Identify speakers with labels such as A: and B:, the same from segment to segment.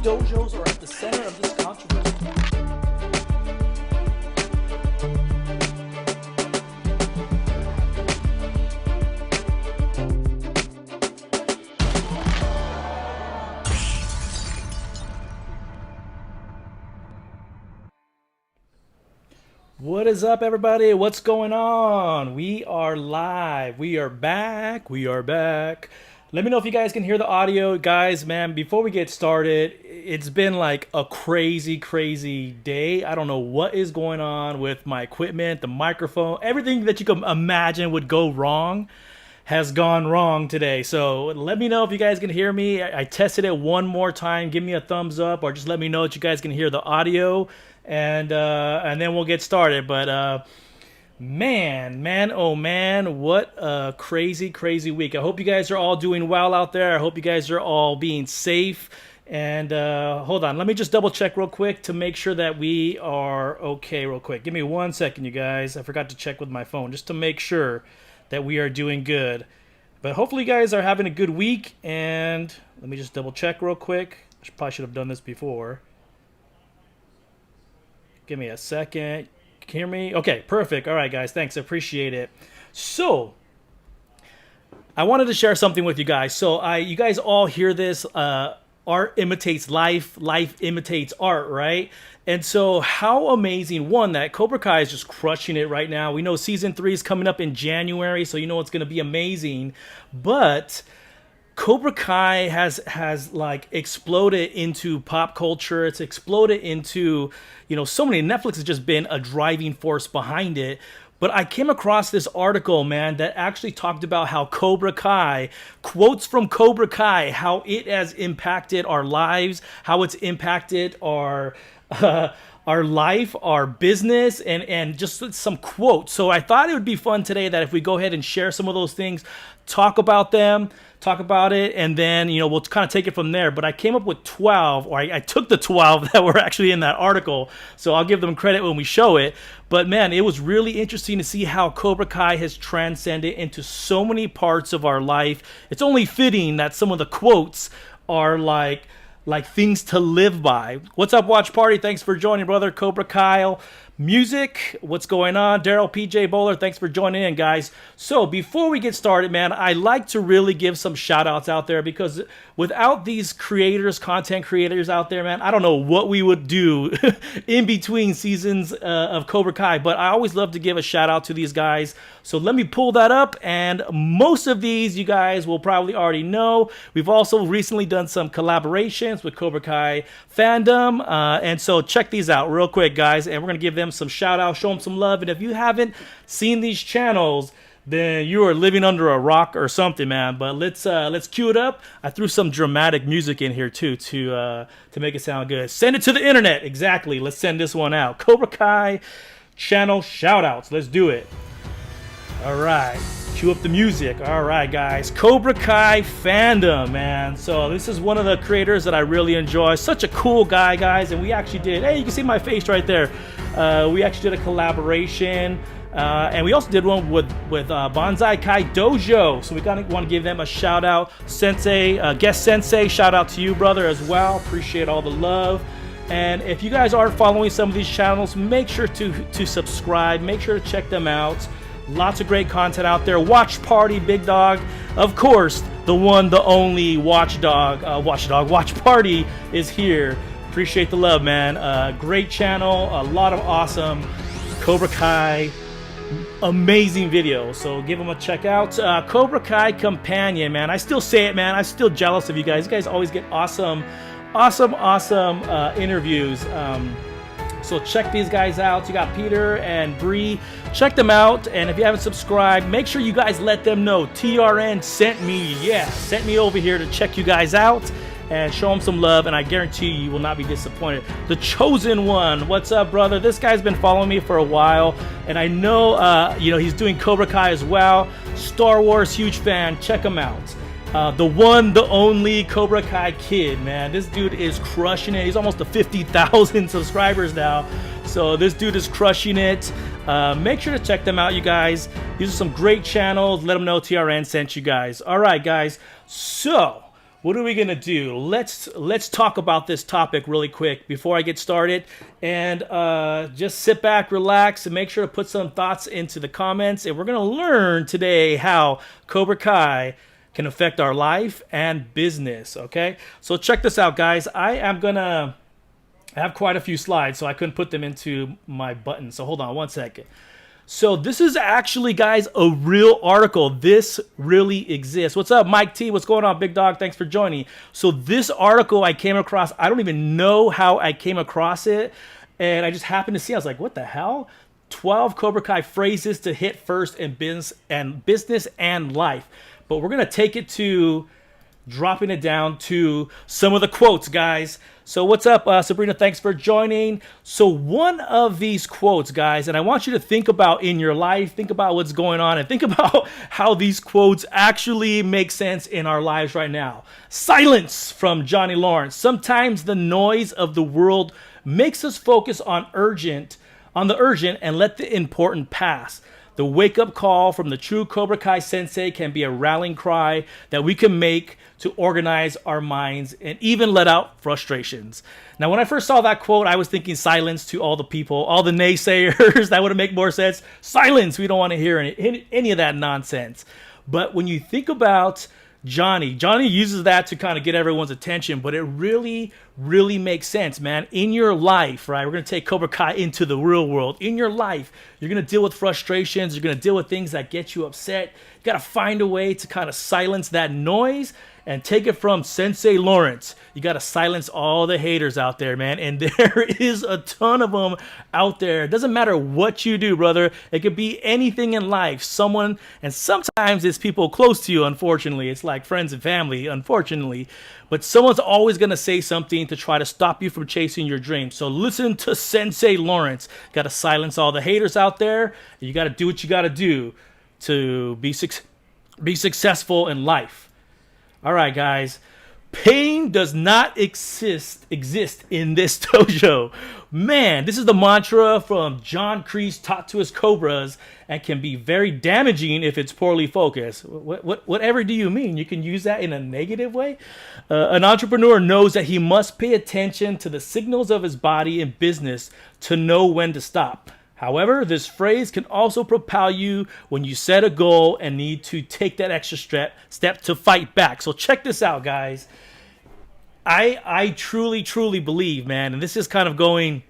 A: dojos are at the center of this controversy. What is up, everybody? What's going on? We are live. We are back. We are back. Let me know if you guys can hear the audio. Guys, man, before we get started, it's been like a crazy day. I don't know what is going on with my equipment, the microphone, everything that you can imagine would go wrong has gone wrong today. So let me know if you guys can hear me. I tested it one more time. Give me a thumbs up or just let me know that you guys can hear the audio. And then we'll get started. But man, oh man, what a crazy week. I hope you guys are all doing well out there. I hope you guys are all being safe. And hold on, let me just double check real quick to make sure that we are okay real quick. Give me 1 second, you guys. I forgot to check with my phone just to make sure that we are doing good. But hopefully you guys are having a good week. And let me just double check real quick. I probably should have done this before. Give me a second. Can you hear me? Okay, perfect. All right, guys. Thanks. I appreciate it. So, I wanted to share something with you guys. So, you guys all hear this, art imitates life, life imitates art, right? And so, how amazing, one, that Cobra Kai is just crushing it right now. We know Season 3 is coming up in January, so you know it's going to be amazing. But Cobra Kai has like exploded into pop culture. It's exploded into, you know, so many. Netflix has just been a driving force behind it. But I came across this article, man, that actually talked about how Cobra Kai, quotes from Cobra Kai, how it has impacted our lives, how it's impacted our life, our business, and just some quotes. So I thought it would be fun today that if we go ahead and share some of those things, talk about it, and then, you know, we'll kind of take it from there. But I came up with 12, or I took the 12 that were actually in that article, so I'll give them credit when we show it. But man, it was really interesting to see how Cobra Kai has transcended into so many parts of our life. It's only fitting that some of the quotes are like things to live by. What's up, Watch Party? Thanks for joining, brother. Cobra Kyle Music, what's going on? Daryl PJ Bowler, thanks for joining in, guys. So before we get started, man, I like to really give some shout outs out there, because without these creators, content creators out there, man, I don't know what we would do in between seasons of Cobra Kai, but I always love to give a shout out to these guys. So let me pull that up, and most of these you guys will probably already know. We've also recently done some collaborations with Cobra Kai fandom, and so check these out real quick, guys, and we're going to give them some shout out, show them some love. And if you haven't seen these channels, then you are living under a rock or something, man. But let's cue it up. I threw some dramatic music in here too to make it sound good. Send it to the internet. Exactly. Let's send this one out. Cobra Kai channel shout outs. Let's do it. All right, cue up the music. All right, guys, Cobra Kai fandom, man. So this is one of the creators that I really enjoy. Such a cool guy, guys. And we actually did, hey, you can see my face right there. We actually did a collaboration, and we also did one with Bonsai Kai Dojo. So we want to give them a shout out. Sensei, guest sensei, shout out to you, brother, as well. Appreciate all the love. And if you guys aren't following some of these channels, make sure to subscribe. Make sure to check them out. Lots of great content out there. Watch Party, Big Dog. Of course, the one, the only Watch Party is here. Appreciate the love, man. Great channel. A lot of awesome Cobra Kai amazing videos. So give them a check out. Cobra Kai Companion, man. I still say it, man. I'm still jealous of you guys. You guys always get awesome interviews. So check these guys out. You got Peter and Bree. Check them out. And if you haven't subscribed, make sure you guys let them know TRN sent me. Yeah, sent me over here to check you guys out and show them some love. And I guarantee you will not be disappointed. The Chosen One. What's up, brother? This guy's been following me for a while. And I know, you know, he's doing Cobra Kai as well. Star Wars, huge fan. Check him out. The one, the only Cobra Kai Kid, man. This dude is crushing it. He's almost to 50,000 subscribers now. So this dude is crushing it. Make sure to check them out, you guys. These are some great channels. Let them know TRN sent you guys. All right, guys. So what are we gonna do? Let's talk about this topic really quick before I get started, and just sit back, relax, and make sure to put some thoughts into the comments. And we're gonna learn today how Cobra Kai can affect our life and business. Okay, so check this out, guys. I have quite a few slides, so I couldn't put them into my button. So hold on one second. So this is actually, guys, a real article. This really exists. What's up, Mike T? What's going on, big dog? Thanks for joining. So this article I came across, I don't even know how I came across it. And I just happened to see, I was like, what the hell? 12 Cobra Kai phrases to hit first in business and life. But we're going to take it to dropping it down to some of the quotes, guys. So what's up, Sabrina? Thanks for joining. So one of these quotes, guys, and I want you to think about in your life, think about what's going on, and think about how these quotes actually make sense in our lives right now. Silence, from Johnny Lawrence. Sometimes the noise of the world makes us focus on the urgent and let the important pass. The wake-up call from the true Cobra Kai sensei can be a rallying cry that we can make to organize our minds and even let out frustrations. Now, when I first saw that quote, I was thinking silence to all the people, all the naysayers. That would make more sense. Silence. We don't want to hear any of that nonsense. But when you think about Johnny uses that to kind of get everyone's attention, but it really makes sense, man. In your life, right? We're going to take Cobra Kai into the real world. In your life, you're going to deal with frustrations. You're going to deal with things that get you upset. You got to find a way to kind of silence that noise and take it from Sensei Lawrence. You got to silence all the haters out there, man. And there is a ton of them out there. It doesn't matter what you do, brother. It could be anything in life. Someone, and sometimes it's people close to you, unfortunately. It's like friends and family, unfortunately. But someone's always going to say something to try to stop you from chasing your dreams. So listen to Sensei Lawrence. Got to silence all the haters out there. You got to do what you got to do to be successful in life. All right, guys. Pain does not exist in this dojo. Man, this is the mantra from John Kreese taught to his Cobras and can be very damaging if it's poorly focused. Whatever do you mean? You can use that in a negative way? An entrepreneur knows that he must pay attention to the signals of his body in business to know when to stop. However, this phrase can also propel you when you set a goal and need to take that extra step to fight back. So check this out, guys. I truly believe, man, and this is kind of going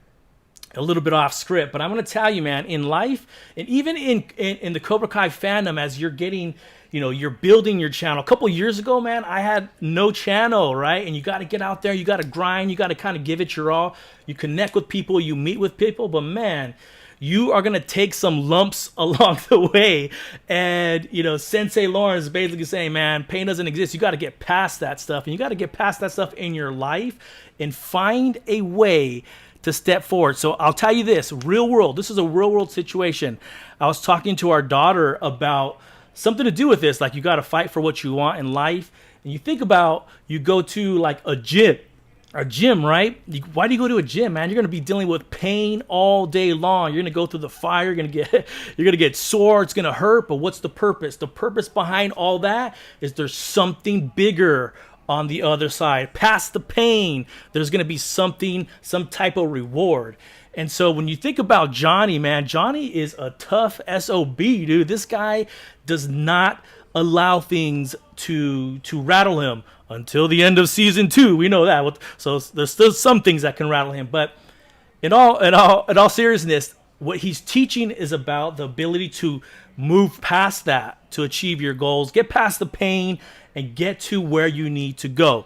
A: a little bit off script, but I'm going to tell you, man, in life, and even in the Cobra Kai fandom, as you're getting, you're building your channel. A couple years ago, man, I had no channel, right? And you got to get out there, you got to grind, you got to kind of give it your all. You connect with people, you meet with people, but man, you are going to take some lumps along the way. And, Sensei Lawrence is basically saying, man, pain doesn't exist. You got to get past that stuff. And you got to get past that stuff in your life and find a way to step forward. So I'll tell you this, real world. This is a real world situation. I was talking to our daughter about something to do with this. Like, you got to fight for what you want in life. And you think about, you go to like a gym, right? Why do you go to a gym, man? You're going to be dealing with pain all day long. You're going to go through the fire. You're going to get sore. It's going to hurt. But what's the purpose? The purpose behind all that is there's something bigger on the other side. Past the pain, there's going to be some type of reward. And so when you think about Johnny, man, Johnny is a tough SOB, dude. This guy does not allow things to rattle him until the end of season 2. We know that. So there's still some things that can rattle him. But in all seriousness, what he's teaching is about the ability to move past that to achieve your goals, get past the pain, and get to where you need to go.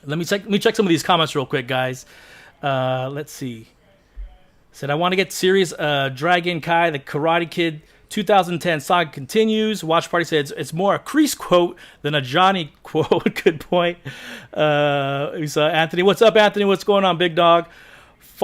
A: Let me check some of these comments real quick, guys. Let's see. Said, I want to get serious. Dragon Kai, the Karate Kid 2010 saga continues. Watch Party says it's more a Kreese quote than a Johnny quote. Good point. We saw Anthony. What's up, Anthony? What's going on, big dog?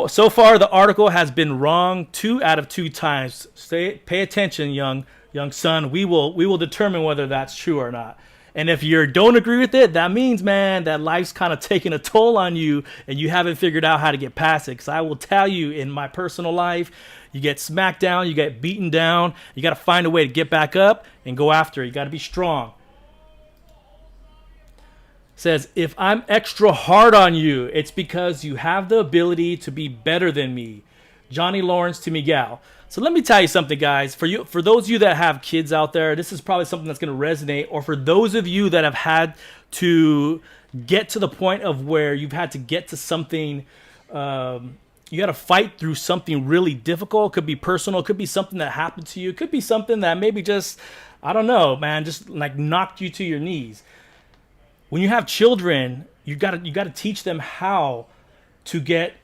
A: So far, the article has been wrong 2 out of 2 times. Pay attention, young son. We will determine whether that's true or not. And if you don't agree with it, that means, man, that life's kind of taking a toll on you and you haven't figured out how to get past it. Because I will tell you, in my personal life, you get smacked down, you get beaten down. You got to find a way to get back up and go after it. You got to be strong. says, if I'm extra hard on you, it's because you have the ability to be better than me. Johnny Lawrence to Miguel. So let me tell you something, guys. For those of you that have kids out there, this is probably something that's going to resonate. Or for those of you that have had to get to the point of where you've had to get to something, you got to fight through something really difficult. It could be personal. It could be something that happened to you. It could be something that maybe just, I don't know, man, just like knocked you to your knees. When you have children, you got to teach them how to get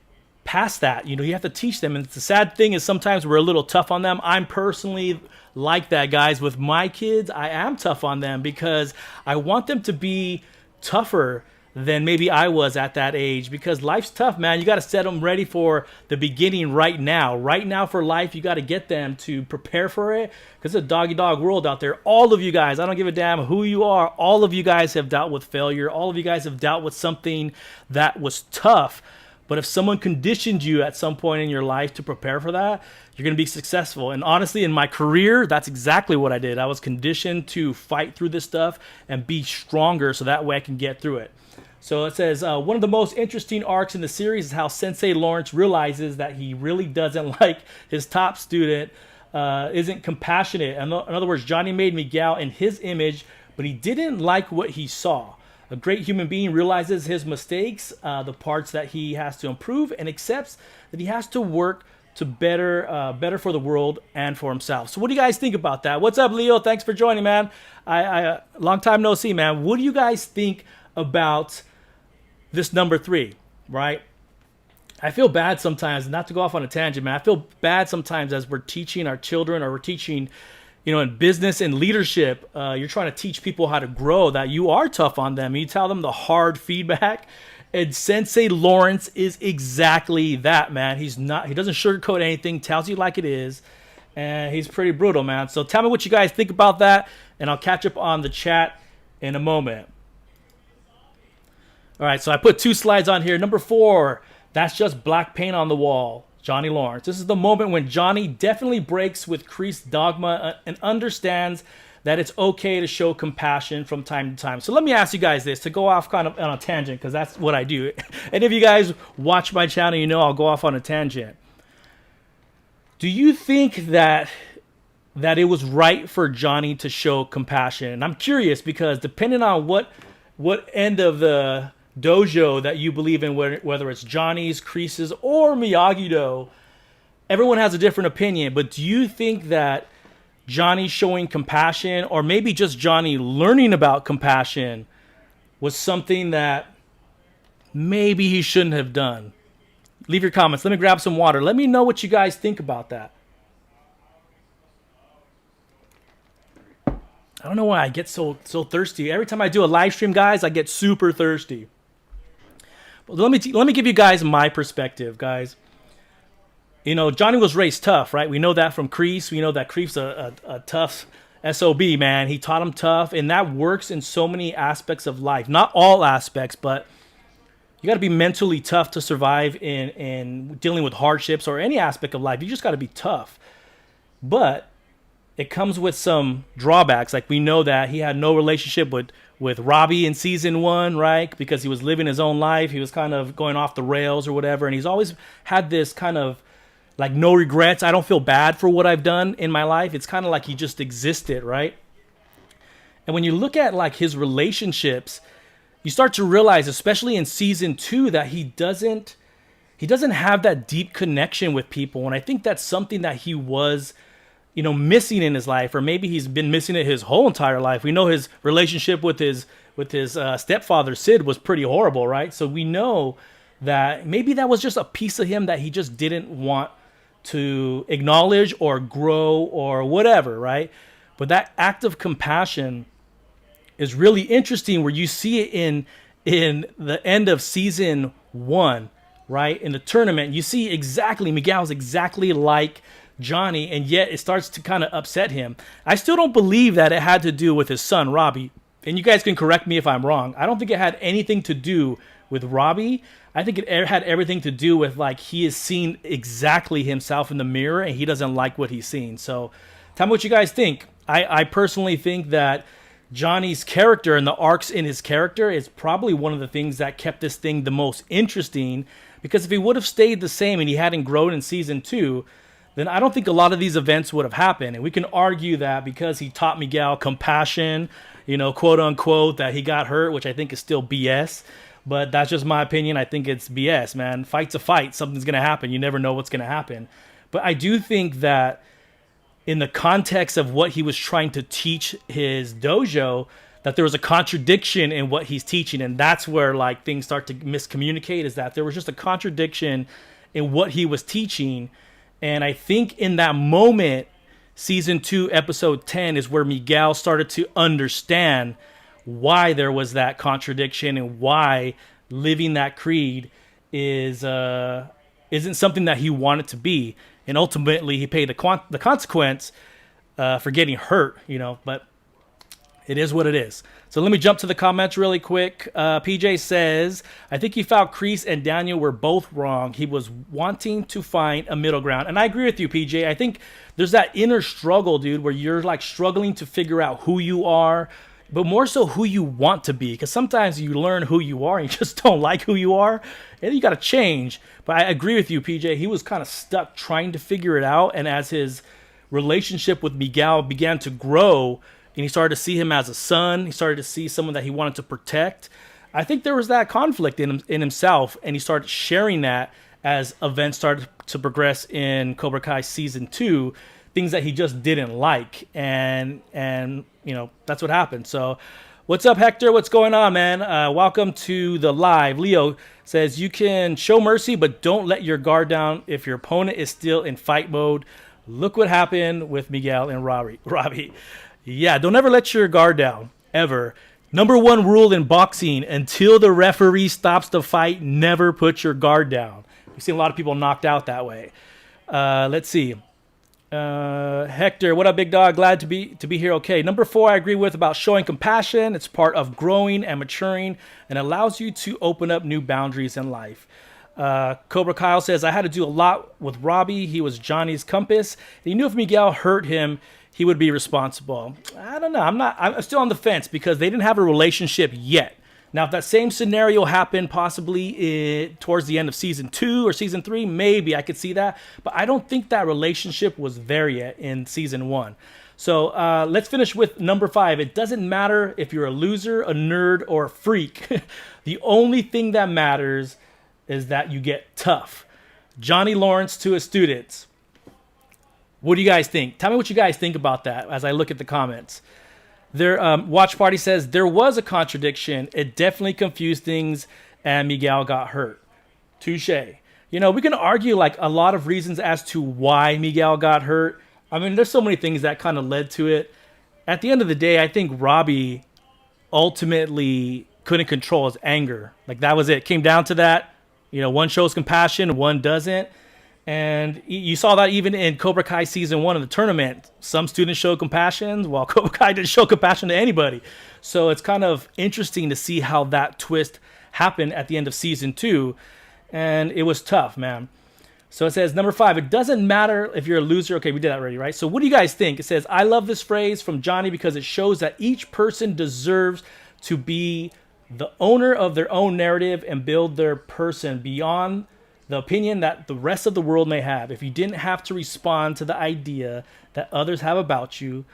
A: past that. You know, you have to teach them. And the sad thing is sometimes we're a little tough on them. I'm personally like that, guys. With my kids, I am tough on them because I want them to be tougher than maybe I was at that age, because life's tough, man. You got to set them ready for the beginning right now. Right now for life, you got to get them to prepare for it, because it's a dog world out there. All of you guys, I don't give a damn who you are, all of you guys have dealt with failure. All of you guys have dealt with something that was tough. But if someone conditioned you at some point in your life to prepare for that, you're going to be successful. And honestly, in my career, that's exactly what I did. I was conditioned to fight through this stuff and be stronger so that way I can get through it. So it says, one of the most interesting arcs in the series is how Sensei Lawrence realizes that he really doesn't like his top student, isn't compassionate. In other words, Johnny made Miguel in his image, but he didn't like what he saw. A great human being realizes his mistakes, the parts that he has to improve, and accepts that he has to work to better for the world and for himself. So what do you guys think about that? What's up, Leo? Thanks for joining, man. I long time no see, man. What do you guys think about this number 3, right? I feel bad sometimes, not to go off on a tangent, man. I feel bad sometimes as we're teaching our children, or we're teaching, you know, in business and leadership, you're trying to teach people how to grow, that you are tough on them. You tell them the hard feedback. And Sensei Lawrence is exactly that, man. He doesn't sugarcoat anything, tells you like it is. And he's pretty brutal, man. So tell me what you guys think about that, and I'll catch up on the chat in a moment. All right, so I put 2 slides on here. Number 4, that's just black paint on the wall. Johnny Lawrence. This is the moment when Johnny definitely breaks with Kreese's dogma and understands that it's okay to show compassion from time to time. So let me ask you guys this, to go off kind of on a tangent, because that's what I do. And if you guys watch my channel, you know I'll go off on a tangent. Do you think that it was right for Johnny to show compassion? And I'm curious, because depending on what end of the dojo that you believe in, whether it's Johnny's, Kreese's, or Miyagi-Do, everyone has a different opinion. But do you think that Johnny showing compassion, or maybe just Johnny learning about compassion, was something that maybe he shouldn't have done? Leave your comments. Let me grab some water. Let me know what you guys think about that. I don't know why I get so thirsty. Every time I do a live stream, guys, I get super thirsty. But let me give you guys my perspective, guys. You know, Johnny was raised tough, right? We know that from Kreese. We know that Kreese's a tough SOB, man. He taught him tough, and that works in so many aspects of life. Not all aspects, but you got to be mentally tough to survive in dealing with hardships or any aspect of life. You just got to be tough. But it comes with some drawbacks. Like, we know that he had no relationship with Robbie in season 1, right? Because he was living his own life. He was kind of going off the rails or whatever. And he's always had this kind of like no regrets. I don't feel bad for what I've done in my life. It's kind of like he just existed, right? And when you look at like his relationships, you start to realize, especially in season 2, that he doesn't have that deep connection with people. And I think that's something that he was, you know, missing in his life, or maybe he's been missing it his whole entire life. We know his relationship with his stepfather, Sid, was pretty horrible, right? So we know that maybe that was just a piece of him that he just didn't want to acknowledge or grow or whatever, right? But that act of compassion is really interesting, where you see it in the end of season 1, right? In the tournament, you see exactly, Miguel's exactly like Johnny, and yet it starts to kind of upset him. I still don't believe that it had to do with his son, Robbie. And you guys can correct me if I'm wrong. I don't think it had anything to do with Robbie. I think it had everything to do with, like, he is seeing exactly himself in the mirror, and he doesn't like what he's seeing. So tell me what you guys think. I personally think that Johnny's character and the arcs in his character is probably one of the things that kept this thing the most interesting, because if he would have stayed the same and he hadn't grown in season 2, then I don't think a lot of these events would have happened. And we can argue that because he taught Miguel compassion, quote unquote, that he got hurt, which I think is still BS. But that's just my opinion. I think it's BS, man. Fight's a fight. Something's going to happen. You never know what's going to happen. But I do think that in the context of what he was trying to teach his dojo, that there was a contradiction in what he's teaching. And that's where like things start to miscommunicate, is that there was just a contradiction in what he was teaching. And I think in that moment, season 2, episode 10 is where Miguel started to understand why there was that contradiction and why living that creed isn't something that he wanted to be. And ultimately, he paid the consequence for getting hurt, but it is what it is. So let me jump to the comments really quick. PJ says, I think he felt Kreese and Daniel were both wrong. He was wanting to find a middle ground. And I agree with you, PJ. I think there's that inner struggle, dude, where you're like struggling to figure out who you are, but more so who you want to be. Because sometimes you learn who you are and you just don't like who you are, and you got to change. But I agree with you, PJ. He was kind of stuck trying to figure it out. And as his relationship with Miguel began to grow, and he started to see him as a son, he started to see someone that he wanted to protect, I think there was that conflict in himself, and he started sharing that as events started to progress in Cobra Kai Season 2, things that he just didn't like, and that's what happened. So what's up, Hector? What's going on, man? Welcome to the live. Leo says, you can show mercy, but don't let your guard down if your opponent is still in fight mode. Look what happened with Miguel and Robbie. Yeah, don't ever let your guard down, ever. Number 1 rule in boxing, until the referee stops the fight, never put your guard down. We've seen a lot of people knocked out that way. Let's see. Hector, what up, big dog? Glad to be here. Okay, number 4, I agree with about showing compassion. It's part of growing and maturing and allows you to open up new boundaries in life. Cobra Kyle says, I had to do a lot with Robbie. He was Johnny's compass. He knew if Miguel hurt him, he would be responsible. I don't know. I'm still on the fence because they didn't have a relationship yet. Now, if that same scenario happened possibly towards the end of season 2 or season 3, maybe I could see that. But I don't think that relationship was there yet in season 1. So let's finish with number 5. It doesn't matter if you're a loser, a nerd, or a freak. The only thing that matters is that you get tough. Johnny Lawrence to his students. What do you guys think? Tell me what you guys think about that as I look at the comments. Watch Party says, there was a contradiction. It definitely confused things, and Miguel got hurt. Touche. We can argue like a lot of reasons as to why Miguel got hurt. I mean, there's so many things that kind of led to it. At the end of the day, I think Robbie ultimately couldn't control his anger. Like, that was it. It came down to that. One shows compassion, one doesn't. And you saw that even in Cobra Kai Season 1 of the tournament. Some students showed compassion, while Cobra Kai didn't show compassion to anybody. So it's kind of interesting to see how that twist happened at the end of Season 2. And it was tough, man. So it says, number 5, it doesn't matter if you're a loser. Okay, we did that already, right? So what do you guys think? It says, I love this phrase from Johnny because it shows that each person deserves to be the owner of their own narrative and build their person beyond the opinion that the rest of the world may have. If you didn't have to respond to the idea that others have about you,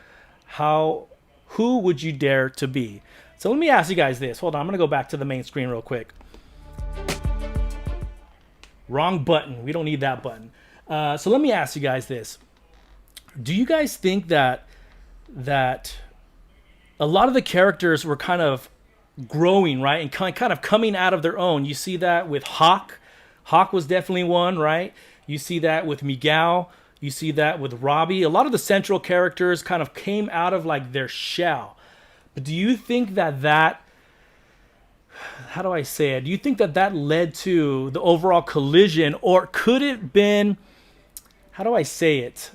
A: who would you dare to be? So let me ask you guys this. Hold on, I'm gonna go back to the main screen real quick. Wrong button. We don't need that button. So let me ask you guys this. Do you guys think that a lot of the characters were kind of growing, right? And kind of coming out of their own? You see that with Hawk. Hawk was definitely one, right? You see that with Miguel. You see that with Robbie. A lot of the central characters kind of came out of like their shell. But do you think that how do I say it? Do you think that led to the overall collision, or could it been, how do I say it?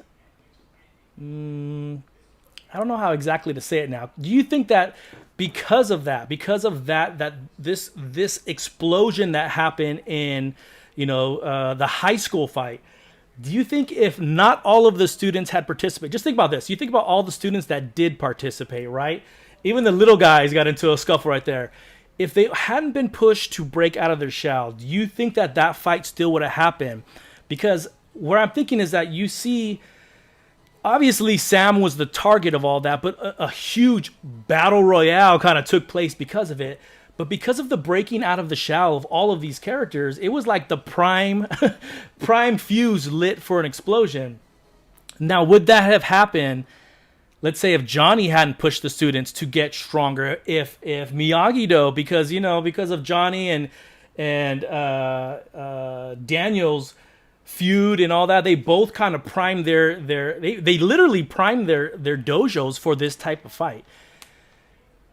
A: I don't know how exactly to say it now. Do you think that because of that this explosion that happened in the high school fight, do you think if not all of the students had participated, just think about this, you think about all the students that did participate, right? even the little guys got into a scuffle right there. If they hadn't been pushed to break out of their shell, do you think that that fight still would have happened? Because what I'm thinking is that you see, obviously Sam was the target of all that, but a huge battle royale kind of took place because of it. But because of the breaking out of the shell of all of these characters, it was like the prime prime fuse lit for an explosion. Now, would that have happened, let's say, if Johnny hadn't pushed the students to get stronger? If Miyagi-Do, because of Johnny and Daniel's feud and all that, they both kind of primed they literally primed their dojos for this type of fight.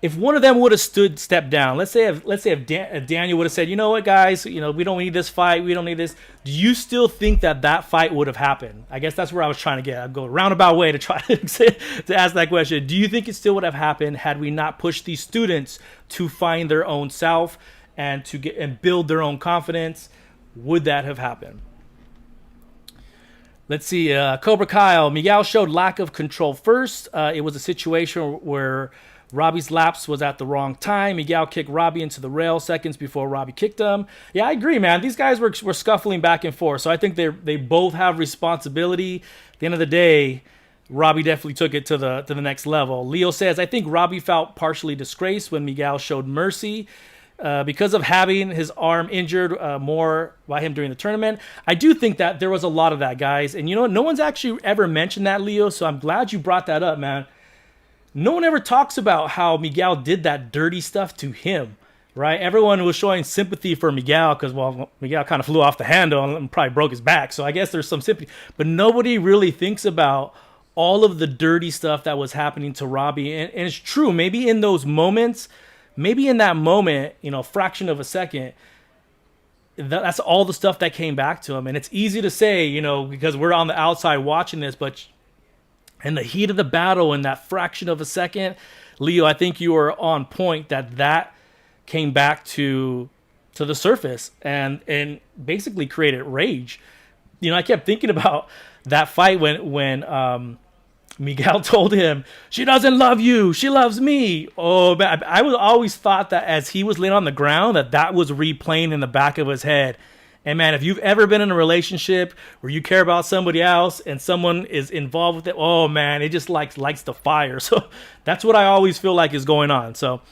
A: If one of them would have stepped down, let's say if Daniel would have said, you know what, guys, we don't need this fight, we don't need this. Do you still think that fight would have happened? I guess that's where I was trying to get. I'd go a roundabout way to try to ask that question. Do you think it still would have happened had we not pushed these students to find their own self and to get and build their own confidence? Would that have happened? Let's see. Cobra Kyle, Miguel showed lack of control first. It was a situation where Robbie's lapse was at the wrong time. Miguel kicked Robbie into the rail seconds before Robbie kicked him. Yeah, I agree, man. These guys were scuffling back and forth. So I think they both have responsibility. At the end of the day, Robbie definitely took it to the next level. Leo says, I think Robbie felt partially disgraced when Miguel showed mercy because of having his arm injured more by him during the tournament. I do think that there was a lot of that, guys. And you know what? No one's actually ever mentioned that, Leo. So I'm glad you brought that up, man. No one ever talks about how Miguel did that dirty stuff to him, right? Everyone was showing sympathy for Miguel because, well, Miguel kind of flew off the handle and probably broke his back. So I guess there's some sympathy. But nobody really thinks about all of the dirty stuff that was happening to Robbie. And it's true, maybe in those moments, maybe in that moment, fraction of a second, that's all the stuff that came back to him. And it's easy to say, because we're on the outside watching this, but in the heat of the battle, in that fraction of a second, Leo, I think you are on point that came back to the surface and basically created rage. I kept thinking about that fight when Miguel told him, she doesn't love you, she loves me. Oh, man, I always thought that as he was laying on the ground, that was replaying in the back of his head. And man, if you've ever been in a relationship where you care about somebody else and someone is involved with it, oh man, it just lights the fire. So that's what I always feel like is going on. So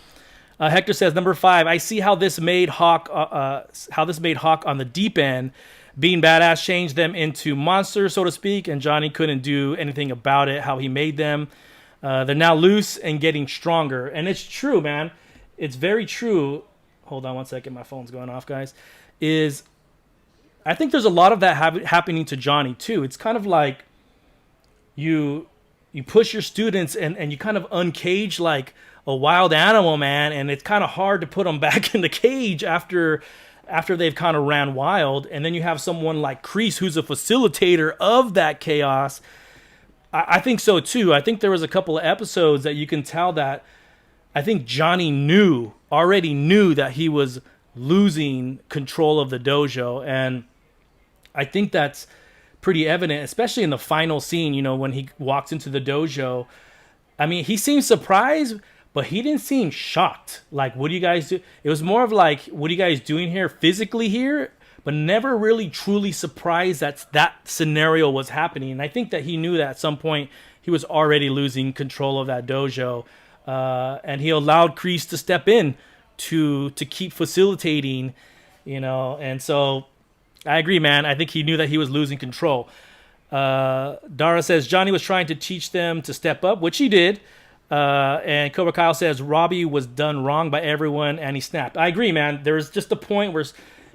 A: Hector says, number 5, I see how this made Hawk on the deep end. Being badass changed them into monsters, so to speak, and Johnny couldn't do anything about it, how he made them. They're now loose and getting stronger. And it's true, man. It's very true. Hold on one second. My phone's going off, guys. I think there's a lot of that happening to Johnny, too. It's kind of like you push your students and you kind of uncage like a wild animal, man. And it's kind of hard to put them back in the cage after they've kind of ran wild. And then you have someone like Kreese, who's a facilitator of that chaos. I think so, too. I think there was a couple of episodes that you can tell that I think Johnny already knew that he was losing control of the dojo. And I think that's pretty evident, especially in the final scene, when he walks into the dojo. I mean, he seemed surprised, but he didn't seem shocked. Like, what do you guys do? It was more of like, what are you guys doing here, physically here? But never really truly surprised that scenario was happening. And I think that he knew that at some point he was already losing control of that dojo. And he allowed Kreese to step in to keep facilitating, and so I agree, man. I think he knew that he was losing control. Dara says Johnny was trying to teach them to step up, which he did. And Cobra Kyle says Robbie was done wrong by everyone and he snapped. I agree, man. There's just a point where,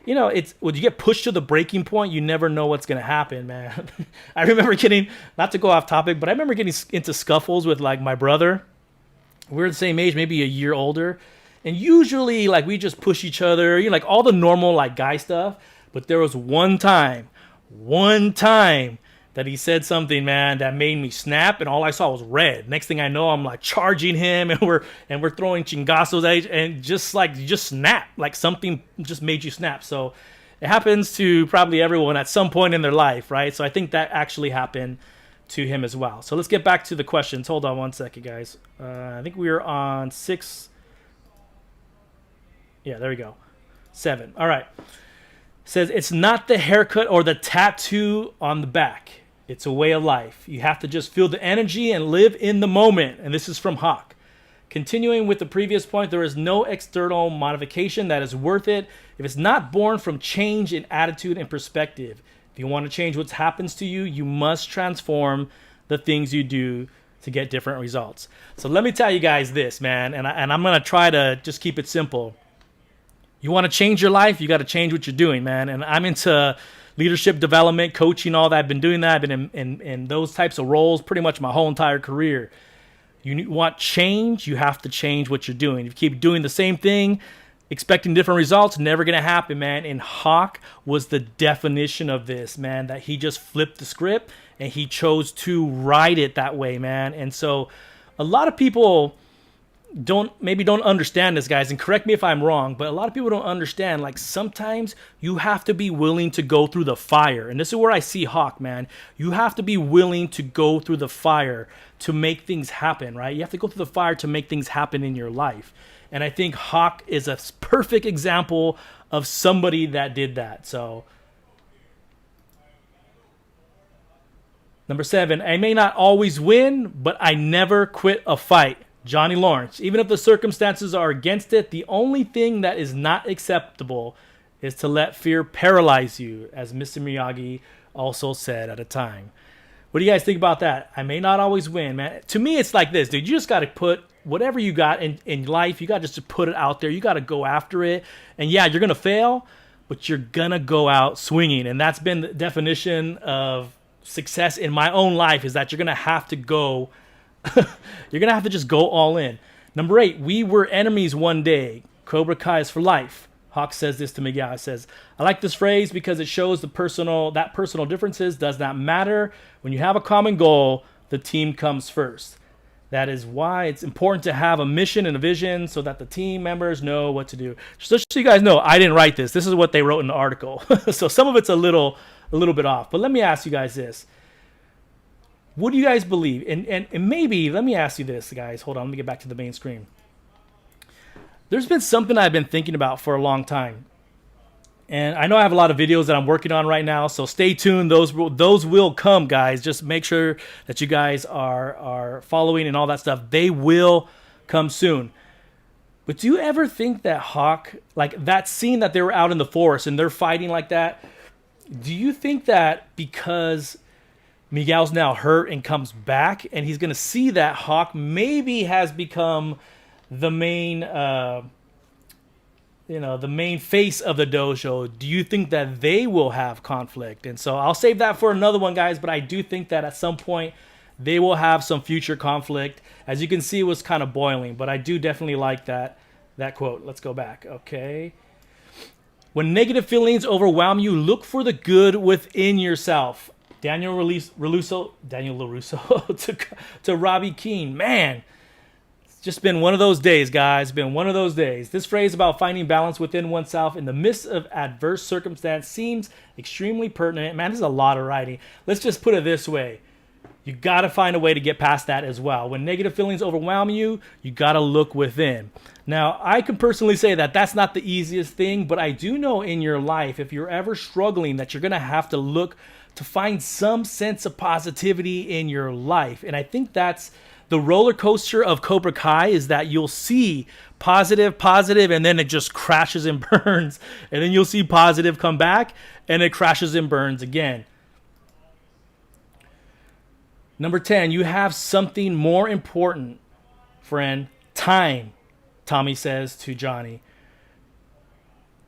A: it's when you get pushed to the breaking point, you never know what's going to happen, man. I remember not to go off topic, but I remember getting into scuffles with like my brother. We're the same age, maybe a year older. And usually, like, we just push each other, like all the normal, like, guy stuff. But there was one time that he said something, man, that made me snap, and all I saw was red. Next thing I know, I'm like charging him, and we're throwing chingazos at each, and just snap, like something just made you snap. So it happens to probably everyone at some point in their life, right? So I think that actually happened to him as well. So let's get back to the questions. Hold on one second, guys. I think we are on 6. Yeah, there we go. 7. All right. Says it's not the haircut or the tattoo on the back. It's a way of life. You have to just feel the energy and live in the moment. And this is from Hawk. Continuing with the previous point, there is no external modification that is worth it if it's not born from change in attitude and perspective. If you want to change what happens to you, you must transform the things you do to get different results. So let me tell you guys this, man, and I'm going to try to just keep it simple. You want to change your life, you got to change what you're doing, man. And I'm into leadership development, coaching, all that. I've been doing that. I've been in those types of roles pretty much my whole entire career. You want change, you have to change what you're doing. If you keep doing the same thing, expecting different results, never going to happen, man. And Hawk was the definition of this, man, that he just flipped the script and he chose to write it that way, man. And so a lot of people don't understand this, guys, and correct me if I'm wrong, but a lot of people don't understand, like, sometimes you have to be willing to go through the fire. And this is where I see Hawk, man. You have to be willing to go through the fire to make things happen, right? You have to go through the fire to make things happen in your life. And I think Hawk is a perfect example of somebody that did that. So number 7, I may not always win, but I never quit a fight. Johnny Lawrence. Even if the circumstances are against it, the only thing that is not acceptable is to let fear paralyze you, as Mr. Miyagi also said at a time. What do you guys think about that? I may not always win, man. To me, it's like this, dude. You just got to put whatever you got in life, you got just to put it out there. You got to go after it. And yeah, you're going to fail, but you're going to go out swinging. And that's been the definition of success in my own life, is that you're going to have to go you're going to have to just go all in. Number 8, we were enemies one day. Cobra Kai is for life. Hawk says this to Miguel. He says, I like this phrase because it shows that personal differences does not matter. When you have a common goal, the team comes first. That is why it's important to have a mission and a vision so that the team members know what to do. Just so you guys know, I didn't write this. This is what they wrote in the article. So some of it's a little bit off. But let me ask you guys this. What do you guys believe? And maybe, let me ask you this, guys. Hold on, let me get back to the main screen. There's been something I've been thinking about for a long time. And I know I have a lot of videos that I'm working on right now, so stay tuned. Those will come, guys. Just make sure that you guys are following and all that stuff. They will come soon. But do you ever think that Hawk, like that scene that they were out in the forest and they're fighting like that, do you think that because Miguel's now hurt and comes back, and he's going to see that Hawk maybe has become the main, the main face of the dojo? Do you think that they will have conflict? And so I'll save that for another one, guys. But I do think that at some point they will have some future conflict. As you can see, it was kind of boiling, but I do definitely like that quote. Let's go back. Okay. When negative feelings overwhelm you, look for the good within yourself. Daniel LaRusso to Robbie Keane. Man, it's just been one of those days, guys. Been one of those days. This phrase about finding balance within oneself in the midst of adverse circumstance seems extremely pertinent. Man, there's a lot of writing. Let's just put it this way. You got to find a way to get past that as well. When negative feelings overwhelm you, you got to look within. Now, I can personally say that that's not the easiest thing, but I do know in your life, if you're ever struggling, that you're going to have to look to find some sense of positivity in your life. And I think that's the roller coaster of Cobra Kai, is that you'll see positive, and then it just crashes and burns. And then you'll see positive come back, and it crashes and burns again. Number 10, you have something more important, friend. Time, Tommy says to Johnny.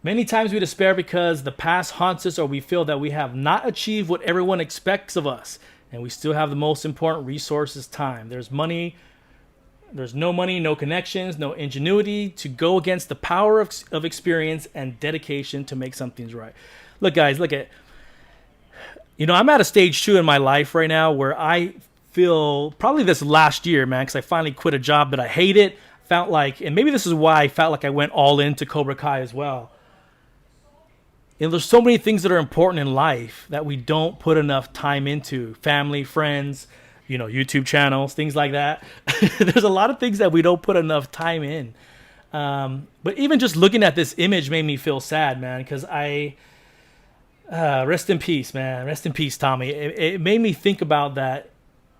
A: Many times we despair because the past haunts us, or we feel that we have not achieved what everyone expects of us. And we still have the most important resource, is time. There's no money, no connections, no ingenuity to go against the power of experience and dedication to make something right. Look, guys, I'm at a stage 2 in my life right now where I feel, probably this last year, man, because I finally quit a job that I hated. Felt like, and maybe this is why I felt like I went all into Cobra Kai as well. there's so many things that are important in life that we don't put enough time into. Family, friends, YouTube channels, things like that. There's a lot of things that we don't put enough time in. But even just looking at this image made me feel sad, man, because rest in peace, man. Rest in peace, Tommy. It made me think about that.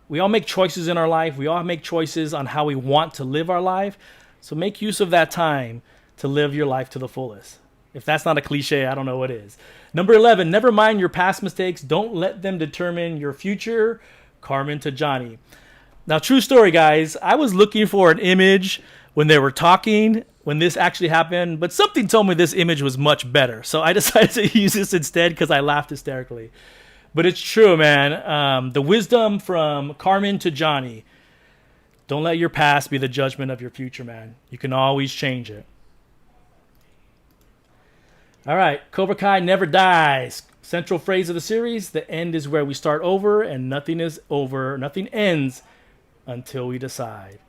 A: We all make choices in our life. We all make choices on how we want to live our life. So make use of that time to live your life to the fullest. If that's not a cliche, I don't know what is. Number 11, never mind your past mistakes. Don't let them determine your future. Carmen to Johnny. Now, true story, guys. I was looking for an image when they were talking, when this actually happened, but something told me this image was much better. So I decided to use this instead because I laughed hysterically. But it's true, man. The wisdom from Carmen to Johnny. Don't let your past be the judgment of your future, man. You can always change it. All right, Cobra Kai never dies. Central phrase of the series, the end is where we start over, and nothing is over, nothing ends until we decide.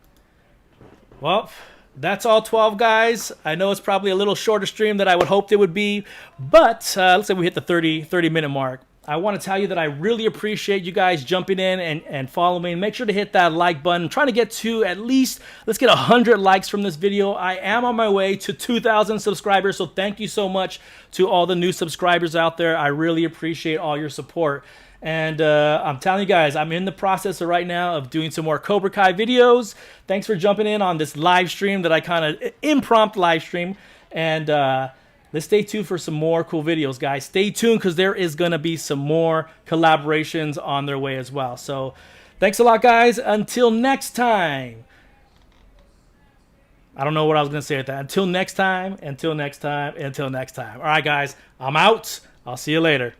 A: Well, that's all 12, guys. I know it's probably a little shorter stream than I would hope it would be, but let's say we hit the 30-minute mark. I want to tell you that I really appreciate you guys jumping in and following. Make sure to hit that like button. I'm trying to get to at least, let's get 100 likes from this video. I am on my way to 2,000 subscribers, so thank you so much to all the new subscribers out there. I really appreciate all your support. And I'm telling you guys, I'm in the process right now of doing some more Cobra Kai videos. Thanks for jumping in on this live stream that I kind of impromptu live stream. And let's stay tuned for some more cool videos, guys. Stay tuned because there is going to be some more collaborations on their way as well. So thanks a lot, guys. Until next time. I don't know what I was going to say with that. Until next time, until next time, until next time. All right, guys, I'm out. I'll see you later.